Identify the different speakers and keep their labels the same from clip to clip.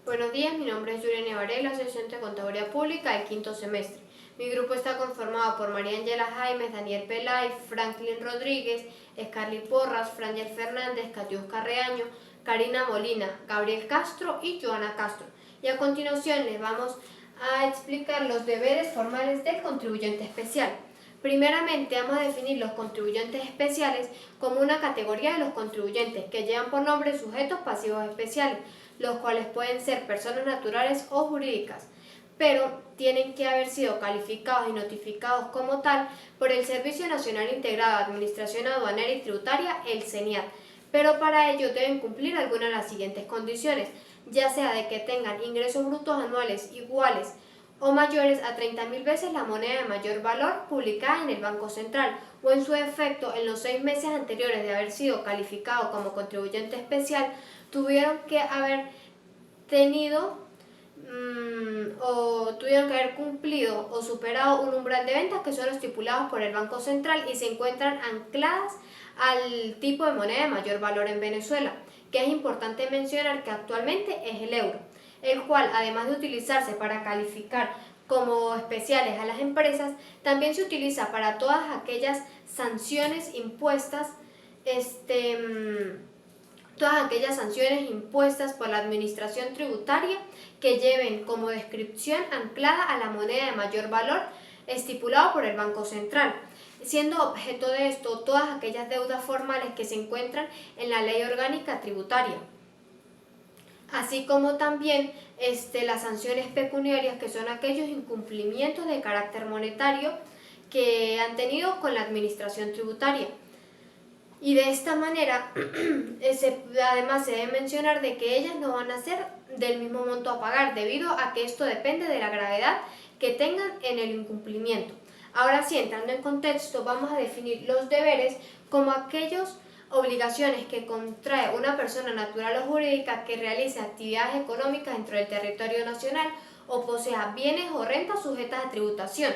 Speaker 1: Buenos días, mi nombre es Juliana Varela, asistente de Contaduría Pública del quinto semestre. Mi grupo está conformado por María Ángela Jaimes, Daniel Pelay, Franklin Rodríguez, Scarly Porras, Frangel Fernández, Catiusca Reaño, Karina Molina, Gabriel Castro y Joana Castro. Y a continuación les vamos a explicar los deberes formales del contribuyente especial. Primeramente vamos a definir los contribuyentes especiales como una categoría de los contribuyentes que llevan por nombre sujetos pasivos especiales, los cuales pueden ser personas naturales o jurídicas, pero tienen que haber sido calificados y notificados como tal por el Servicio Nacional Integrado de Administración Aduanera y Tributaria, el CENIAT, pero para ello deben cumplir algunas de las siguientes condiciones, ya sea de que tengan ingresos brutos anuales iguales o mayores a 30.000 veces la moneda de mayor valor publicada en el Banco Central, o en su defecto, en los 6 meses anteriores de haber sido calificado como contribuyente especial, tuvieron que haber cumplido o superado un umbral de ventas que son estipulados por el Banco Central y se encuentran ancladas al tipo de moneda de mayor valor en Venezuela, que es importante mencionar que actualmente es el euro, el cual, además de utilizarse para calificar como especiales a las empresas, también se utiliza para todas aquellas sanciones impuestas por la administración tributaria que lleven como descripción anclada a la moneda de mayor valor estipulado por el Banco Central, siendo objeto de esto todas aquellas deudas formales que se encuentran en la Ley Orgánica Tributaria, así como también las sanciones pecuniarias, que son aquellos incumplimientos de carácter monetario que han tenido con la administración tributaria. Y de esta manera, además se debe mencionar de que ellas no van a ser del mismo monto a pagar, debido a que esto depende de la gravedad que tengan en el incumplimiento. Ahora sí, entrando en contexto, vamos a definir los deberes como aquellas obligaciones que contrae una persona natural o jurídica que realice actividades económicas dentro del territorio nacional o posea bienes o rentas sujetas a tributación.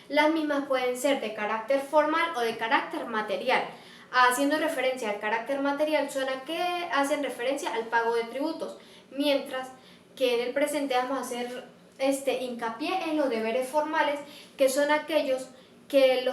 Speaker 1: Las mismas pueden ser de carácter formal o de carácter material. Haciendo referencia al carácter material, son las que hacen referencia al pago de tributos, mientras que en el presente vamos a hacer hincapié en los deberes formales, que son aquellos que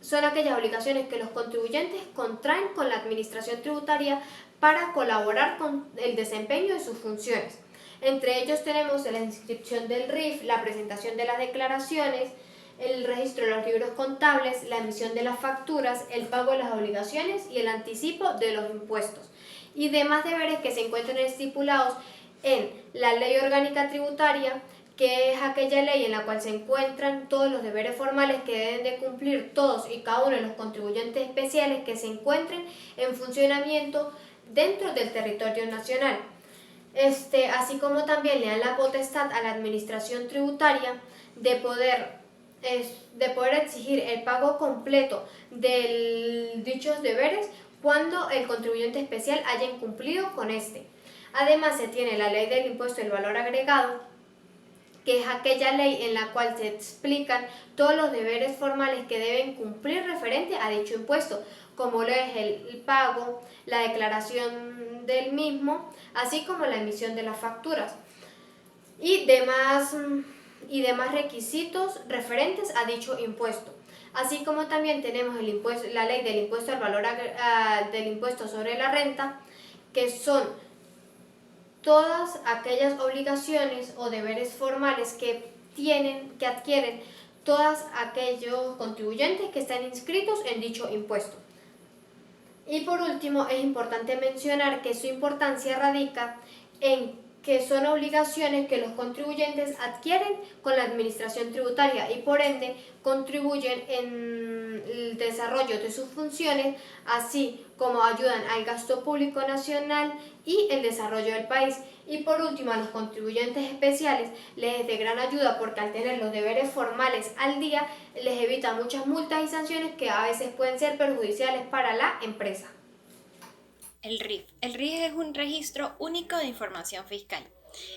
Speaker 1: son aquellas obligaciones que los contribuyentes contraen con la administración tributaria para colaborar con el desempeño de sus funciones. Entre ellos tenemos la inscripción del RIF, la presentación de las declaraciones, el registro de los libros contables, la emisión de las facturas, el pago de las obligaciones y el anticipo de los impuestos, y demás deberes que se encuentran estipulados en la Ley Orgánica Tributaria, que es aquella ley en la cual se encuentran todos los deberes formales que deben de cumplir todos y cada uno de los contribuyentes especiales que se encuentren en funcionamiento dentro del territorio nacional. Así como también le dan la potestad a la administración tributaria de poder exigir el pago completo de dichos deberes cuando el contribuyente especial haya incumplido con este. Además, se tiene la ley del impuesto del valor agregado, que es aquella ley en la cual se explican todos los deberes formales que deben cumplir referente a dicho impuesto, como lo es el pago, la declaración del mismo, así como la emisión de las facturas y demás requisitos referentes a dicho impuesto. Así como también tenemos la ley del impuesto del impuesto sobre la renta, que son todas aquellas obligaciones o deberes formales que adquieren todos aquellos contribuyentes que están inscritos en dicho impuesto. Y por último, es importante mencionar que su importancia radica en que son obligaciones que los contribuyentes adquieren con la administración tributaria y por ende contribuyen en el desarrollo de sus funciones, así como ayudan al gasto público nacional y el desarrollo del país. Y por último, a los contribuyentes especiales les es de gran ayuda porque al tener los deberes formales al día les evita muchas multas y sanciones que a veces pueden ser perjudiciales para la empresa.
Speaker 2: El RIF. El RIF es un registro único de información fiscal.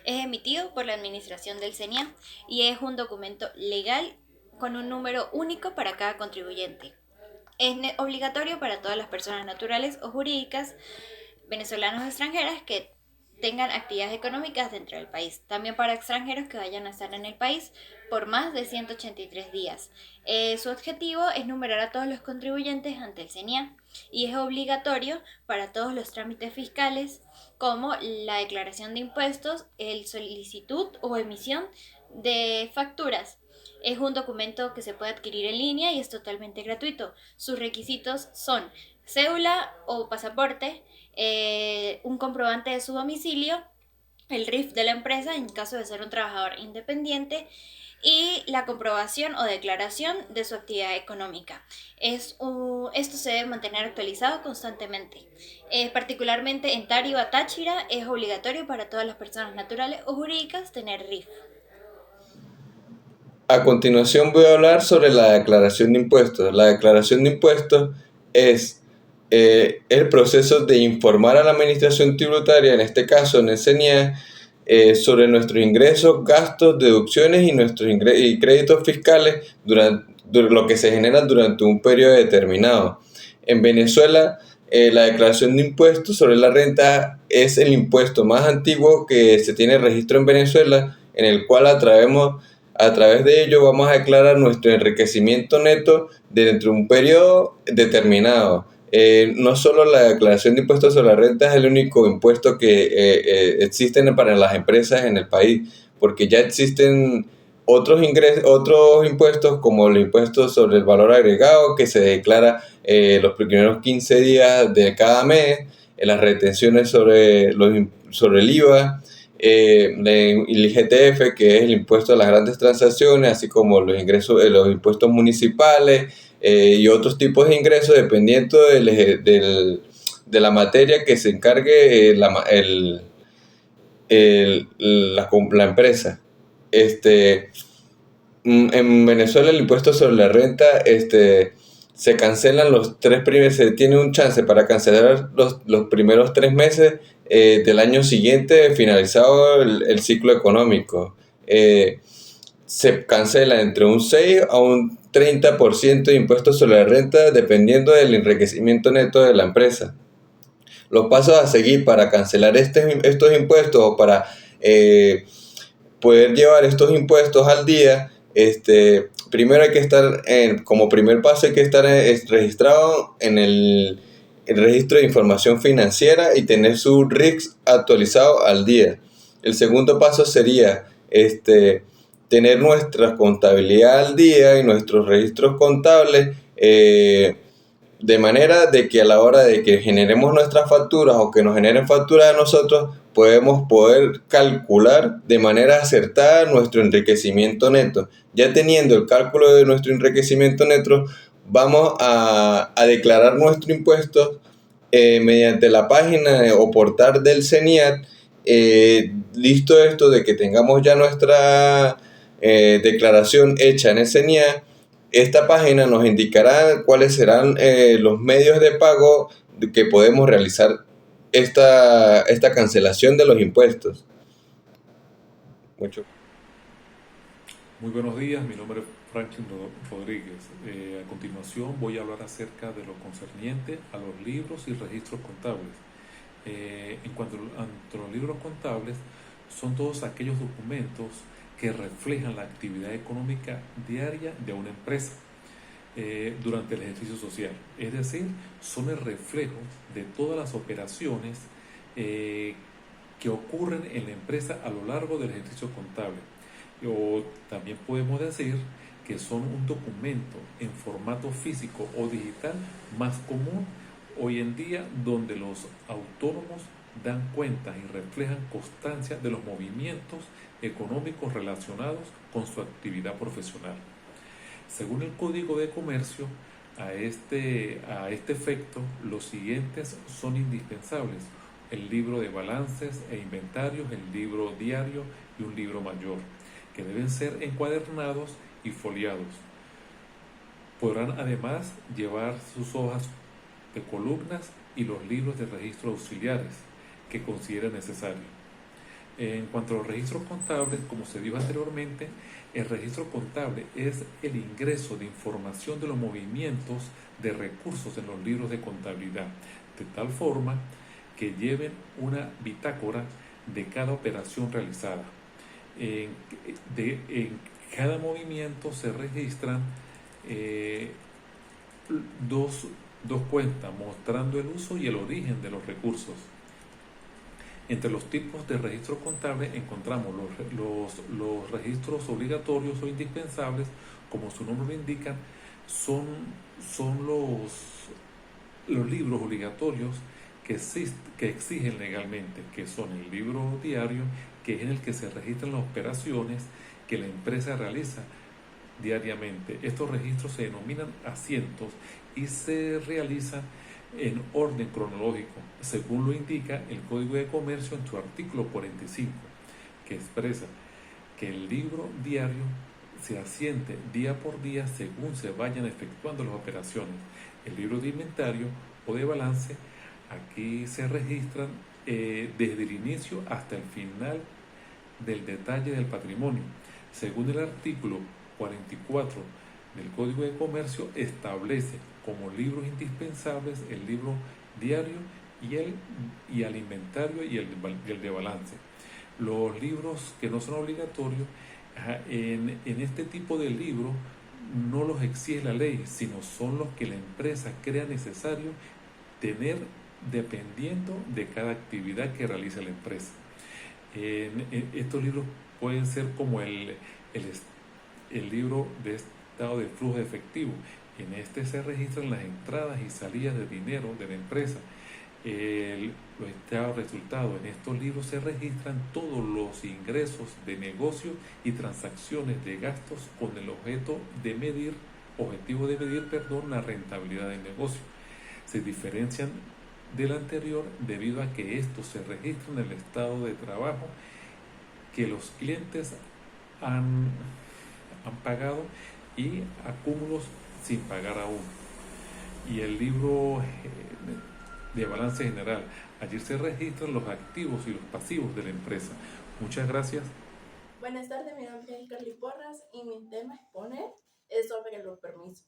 Speaker 2: Es emitido por la Administración del CENIAT y es un documento legal con un número único para cada contribuyente. Es obligatorio para todas las personas naturales o jurídicas, venezolanas o extranjeras, que tengan actividades económicas dentro del país. También para extranjeros que vayan a estar en el país por más de 183 días. Su objetivo es numerar a todos los contribuyentes ante el CENIA y es obligatorio para todos los trámites fiscales como la declaración de impuestos, el solicitud o emisión de facturas. Es un documento que se puede adquirir en línea y es totalmente gratuito. Sus requisitos son cédula o pasaporte, un comprobante de su domicilio, el RIF de la empresa en caso de ser un trabajador independiente y la comprobación o declaración de su actividad económica. Esto se debe mantener actualizado constantemente. Particularmente en Táriba, Táchira, es obligatorio para todas las personas naturales o jurídicas tener RIF.
Speaker 3: A continuación voy a hablar sobre la declaración de impuestos. La declaración de impuestos es el proceso de informar a la administración tributaria, en este caso en el CENIA, sobre nuestros ingresos, gastos, deducciones y nuestros y créditos fiscales durante lo que se genera durante un periodo determinado. En Venezuela, la declaración de impuestos sobre la renta es el impuesto más antiguo que se tiene registro en Venezuela, en el cual a través de ello vamos a declarar nuestro enriquecimiento neto dentro de un periodo determinado. No solo la declaración de impuestos sobre la renta es el único impuesto que existen para las empresas en el país, porque ya existen otros impuestos como el impuesto sobre el valor agregado que se declara los primeros 15 días de cada mes, las retenciones sobre el IVA, el IGTF, que es el impuesto a las grandes transacciones, así como los ingresos, los impuestos municipales y otros tipos de ingresos dependiendo de la materia que se encargue la empresa. En Venezuela el impuesto sobre la renta se cancelan se tiene un chance para cancelar los primeros 3 meses del año siguiente, finalizado el ciclo económico. Se cancela entre un 6 a un 30% de impuestos sobre la renta dependiendo del enriquecimiento neto de la empresa. Los pasos a seguir para cancelar estos impuestos o para poder llevar estos impuestos al día, primero hay que estar, como primer paso hay que estar registrado en el registro de información financiera y tener su RIC actualizado al día. El segundo paso sería tener nuestra contabilidad al día y nuestros registros contables, de manera de que a la hora de que generemos nuestras facturas o que nos generen facturas a nosotros, podemos poder calcular de manera acertada nuestro enriquecimiento neto. Ya teniendo el cálculo de nuestro enriquecimiento neto, vamos a declarar nuestro impuesto mediante la página o portal del CENIAT. Listo esto de que tengamos ya nuestra declaración hecha en el CENIAT, esta página nos indicará cuáles serán los medios de pago que podemos realizar esta cancelación de los impuestos.
Speaker 4: Muy buenos días, mi nombre es Franklin Rodríguez. A continuación voy a hablar acerca de lo concerniente a los libros y registros contables. En cuanto a los libros contables, son todos aquellos documentos que reflejan la actividad económica diaria de una empresa durante el ejercicio social. Es decir, son el reflejo de todas las operaciones que ocurren en la empresa a lo largo del ejercicio contable. O también podemos decir que son un documento en formato físico o digital más común hoy en día, donde los autónomos dan cuenta y reflejan constancia de los movimientos económicos relacionados con su actividad profesional. Según el Código de Comercio, a este efecto, los siguientes son indispensables: el libro de balances e inventarios, el libro diario y un libro mayor, que deben ser encuadernados y foliados. Podrán además llevar sus hojas de columnas y los libros de registro auxiliares que consideren necesario. En cuanto a los registros contables, como se dijo anteriormente, el registro contable es el ingreso de información de los movimientos de recursos en los libros de contabilidad, de tal forma que lleven una bitácora de cada operación realizada. En cada movimiento se registran eh, dos cuentas mostrando el uso y el origen de los recursos. Entre los tipos de registros contables encontramos los registros obligatorios o indispensables, como su nombre lo indica, son los libros obligatorios que exigen legalmente, que son el libro diario, que es en el que se registran las operaciones que la empresa realiza diariamente. Estos registros se denominan asientos y se realizan en orden cronológico, según lo indica el Código de Comercio en su artículo 45, que expresa que el libro diario se asiente día por día según se vayan efectuando las operaciones. El libro de inventario o de balance, aquí se registran desde el inicio hasta el final del detalle del patrimonio. Según el artículo 44 del Código de Comercio, establece como libros indispensables el libro diario y el inventario y el de balance. Los libros que no son obligatorios, en este tipo de libros no los exige la ley, sino son los que la empresa crea necesario tener dependiendo de cada actividad que realiza la empresa. Estos libros pueden ser como el libro de estado de flujo de efectivo. En este se registran las entradas y salidas de dinero de la empresa, los estados de resultados. En estos libros se registran todos los ingresos de negocio y transacciones de gastos con el objetivo de medir la rentabilidad del negocio. Se diferencian del anterior debido a que estos se registran en el estado de trabajo que los clientes han pagado y acúmulos sin pagar aún. Y el libro de balance general, allí se registran los activos y los pasivos de la empresa. Muchas gracias.
Speaker 5: Buenas tardes, mi nombre es Carly Porras y mi tema a exponer es sobre los permisos.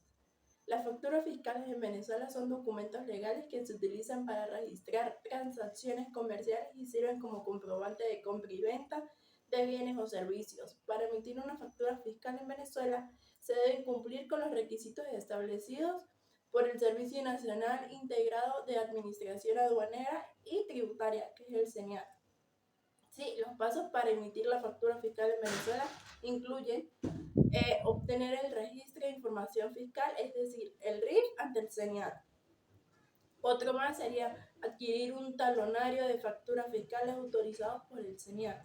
Speaker 5: Las facturas fiscales en Venezuela son documentos legales que se utilizan para registrar transacciones comerciales y sirven como comprobante de compra y venta de bienes o servicios. Para emitir una factura fiscal en Venezuela se deben cumplir con los requisitos establecidos por el Servicio Nacional Integrado de Administración Aduanera y Tributaria, que es el SENIAT. Sí, los pasos para emitir la factura fiscal en Venezuela incluyen obtener el registro de información fiscal, es decir, el RIF ante el SENIAT. Otro más sería adquirir un talonario de facturas fiscales autorizados por el SENIAT.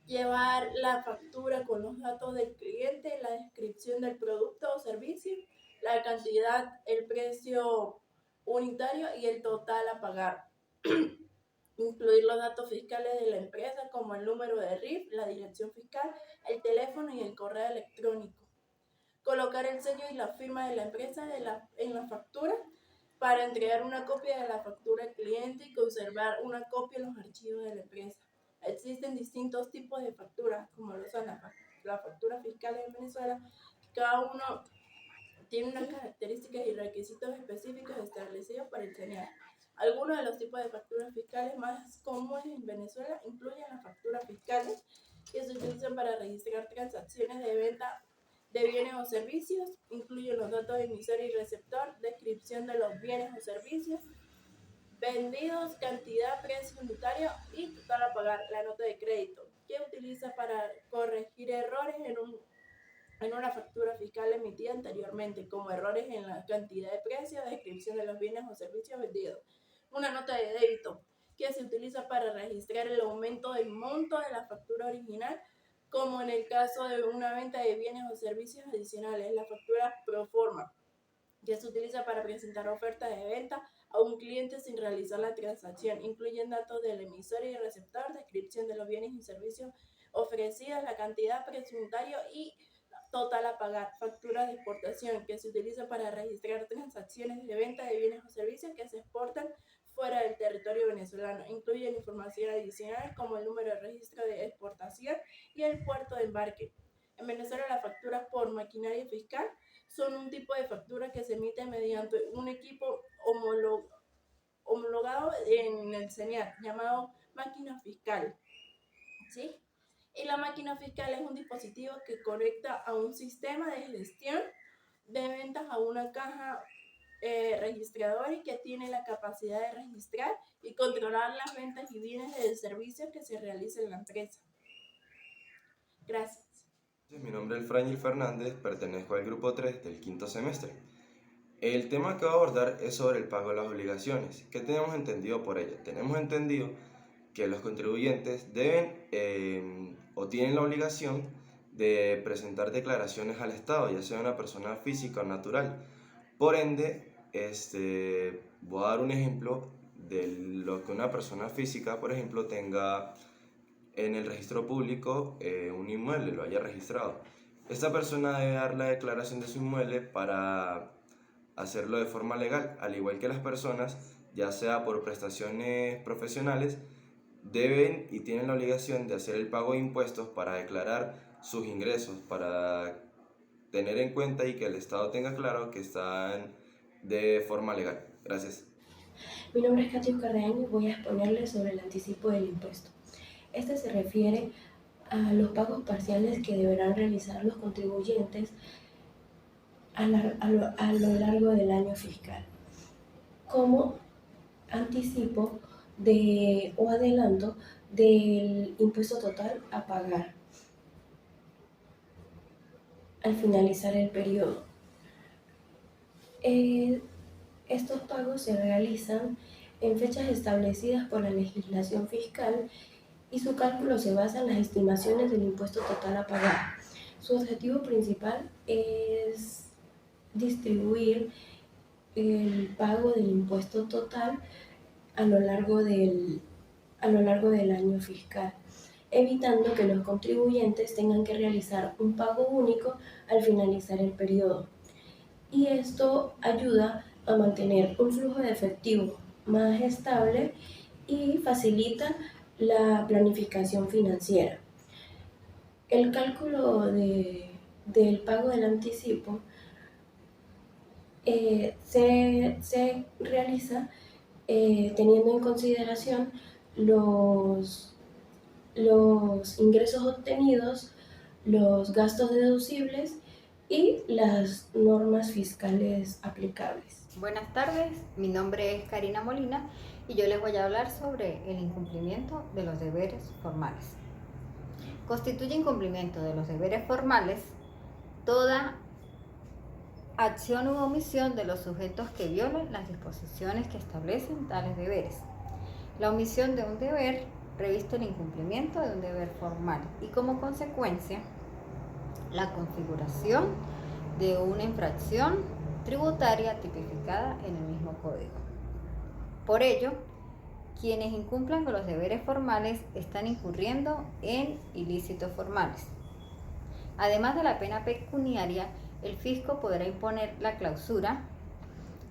Speaker 5: Llevar la factura con los datos del cliente, la descripción del producto o servicio, la cantidad, el precio unitario y el total a pagar. Incluir los datos fiscales de la empresa como el número de RIF, la dirección fiscal, el teléfono y el correo electrónico. Colocar el sello y la firma de la empresa en la factura para entregar una copia de la factura al cliente y conservar una copia en los archivos de la empresa. Existen distintos tipos de facturas, como lo son las facturas fiscales en Venezuela. Cada uno tiene unas características y requisitos específicos establecidos por el SENIAT. Algunos de los tipos de facturas fiscales más comunes en Venezuela incluyen las facturas fiscales que se utilizan para registrar transacciones de venta de bienes o servicios, incluyen los datos de emisor y receptor, descripción de los bienes o servicios vendidos, cantidad, precio unitario y total a pagar, la nota de crédito, que utiliza para corregir errores en una factura fiscal emitida anteriormente, como errores en la cantidad de precio, descripción de los bienes o servicios vendidos. Una nota de débito, que se utiliza para registrar el aumento del monto de la factura original, como en el caso de una venta de bienes o servicios adicionales. La factura pro forma, que se utiliza para presentar ofertas de venta a un cliente sin realizar la transacción. Incluyen datos del emisor y receptor, descripción de los bienes y servicios ofrecidos, la cantidad, precio unitario y total a pagar. Factura de exportación, que se utiliza para registrar transacciones de venta de bienes o servicios que se exportan fuera del territorio venezolano. Incluyen información adicional como el número de registro de exportación y el puerto de embarque. En Venezuela, las facturas por maquinaria fiscal son un tipo de factura que se emite mediante un equipo homologado en el CENIAT, llamado máquina fiscal, ¿sí? Y la máquina fiscal es un dispositivo que conecta a un sistema de gestión de ventas a una caja registradora y que tiene la capacidad de registrar y controlar las ventas y bienes de servicios que se realizan en la empresa. Gracias.
Speaker 6: Mi nombre es Frangil Fernández, pertenezco al grupo 3 del quinto semestre. El tema que voy a abordar es sobre el pago de las obligaciones. ¿Qué tenemos entendido por ello? Tenemos entendido que los contribuyentes deben o tienen la obligación de presentar declaraciones al Estado, ya sea una persona física o natural. Por ende, voy a dar un ejemplo de lo que una persona física, por ejemplo, tenga en el registro público un inmueble, lo haya registrado. Esta persona debe dar la declaración de su inmueble para hacerlo de forma legal, al igual que las personas, ya sea por prestaciones profesionales, deben y tienen la obligación de hacer el pago de impuestos para declarar sus ingresos, para tener en cuenta y que el Estado tenga claro que están de forma legal. Gracias.
Speaker 7: Mi nombre es Katia Carreño y voy a exponerles sobre el anticipo del impuesto. Este se refiere a los pagos parciales que deberán realizar los contribuyentes a lo largo del año fiscal, como anticipo o adelanto del impuesto total a pagar al finalizar el periodo. Estos pagos se realizan en fechas establecidas por la legislación fiscal y su cálculo se basa en las estimaciones del impuesto total a pagar. Su objetivo principal es distribuir el pago del impuesto total a lo largo del año fiscal, evitando que los contribuyentes tengan que realizar un pago único al finalizar el periodo. Y esto ayuda a mantener un flujo de efectivo más estable y facilita la planificación financiera. El cálculo del pago del anticipo se realiza teniendo en consideración los ingresos obtenidos, los gastos deducibles y las normas fiscales aplicables.
Speaker 8: Buenas tardes, mi nombre es Karina Molina y yo les voy a hablar sobre el incumplimiento de los deberes formales. Constituye incumplimiento de los deberes formales toda acción u omisión de los sujetos que violen las disposiciones que establecen tales deberes. La omisión de un deber reviste el incumplimiento de un deber formal y como consecuencia la configuración de una infracción tributaria tipificada en el mismo código. Por ello, quienes incumplan con los deberes formales están incurriendo en ilícitos formales. Además de la pena pecuniaria, el fisco podrá imponer la clausura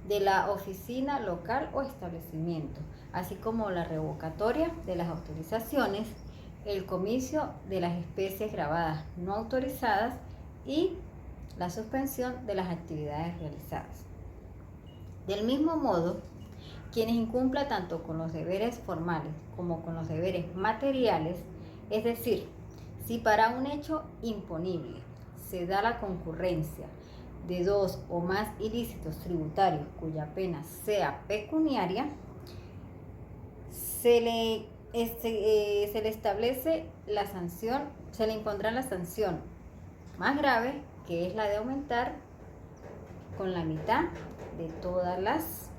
Speaker 8: de la oficina local o establecimiento, así como la revocatoria de las autorizaciones, el comicio de las especies gravadas no autorizadas y la suspensión de las actividades realizadas. Del mismo modo, quienes incumplan tanto con los deberes formales como con los deberes materiales, es decir, si para un hecho imponible se da la concurrencia de dos o más ilícitos tributarios cuya pena sea pecuniaria, se le establece la sanción, se le impondrá la sanción más grave, que es la de aumentar con la mitad de todas las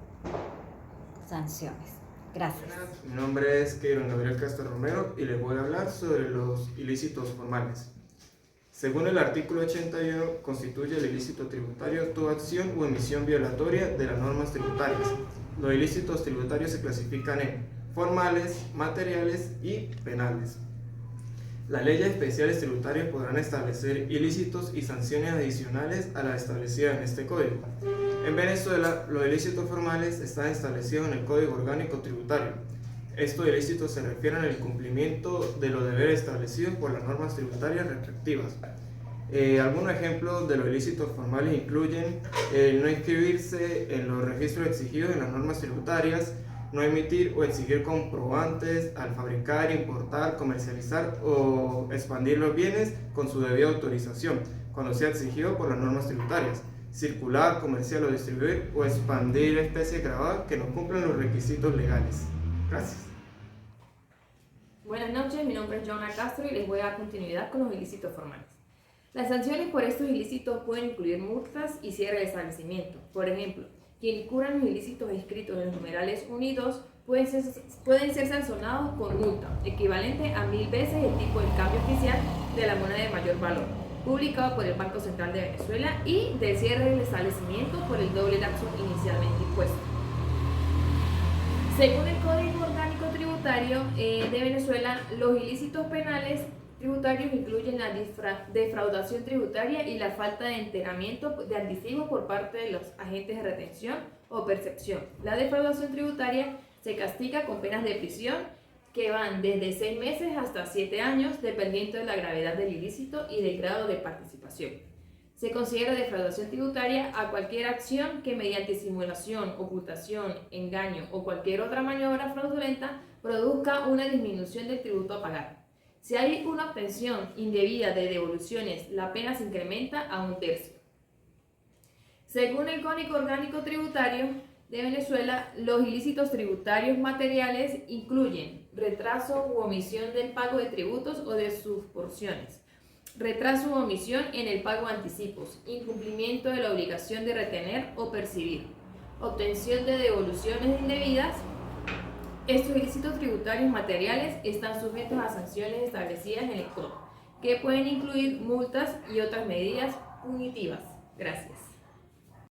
Speaker 8: sanciones. Gracias.
Speaker 9: Mi nombre es Keiron Gabriel Castro Romero y les voy a hablar sobre los ilícitos formales. Según el artículo 81, constituye el ilícito tributario toda acción o emisión violatoria de las normas tributarias. Los ilícitos tributarios se clasifican en formales, materiales y penales. Las leyes especiales tributarias podrán establecer ilícitos y sanciones adicionales a las establecidas en este código. En Venezuela, los ilícitos formales están establecidos en el Código Orgánico Tributario. Estos ilícitos se refieren al incumplimiento de los deberes establecidos por las normas tributarias respectivas. Algunos ejemplos de los ilícitos formales incluyen no inscribirse en los registros exigidos en las normas tributarias, no emitir o exigir comprobantes al fabricar, importar, comercializar o expandir los bienes con su debida autorización, cuando sea exigido por las normas tributarias, circular, comercial o distribuir o expandir especies grabadas que no cumplan los requisitos legales. Gracias.
Speaker 10: Buenas noches, mi nombre es Joana Castro y les voy a dar continuidad con los ilícitos formales. Las sanciones por estos ilícitos pueden incluir multas y cierre de establecimiento. Por ejemplo, quien incurra en los ilícitos escritos en los numerales 1 y 2 pueden ser sancionados con multa, equivalente a 1000 veces el tipo de cambio oficial de la moneda de mayor valor, publicado por el Banco Central de Venezuela, y del cierre del establecimiento por el doble lapso inicialmente impuesto. Según el Código Orgánico Tributario de Venezuela, los ilícitos penales tributarios incluyen la defraudación tributaria y la falta de enteramiento de anticipo por parte de los agentes de retención o percepción. La defraudación tributaria se castiga con penas de prisión que van desde 6 meses hasta 7 años, dependiendo de la gravedad del ilícito y del grado de participación. Se considera defraudación tributaria a cualquier acción que mediante simulación, ocultación, engaño o cualquier otra maniobra fraudulenta produzca una disminución del tributo a pagar. Si hay una obtención indebida de devoluciones, la pena se incrementa a 1/3. Según el Código Orgánico Tributario de Venezuela, los ilícitos tributarios materiales incluyen retraso u omisión del pago de tributos o de sus porciones, retraso u omisión en el pago de anticipos, incumplimiento de la obligación de retener o percibir, obtención de devoluciones indebidas. Estos ilícitos tributarios materiales están sujetos a sanciones establecidas en el Código, que pueden incluir multas y otras medidas punitivas. Gracias.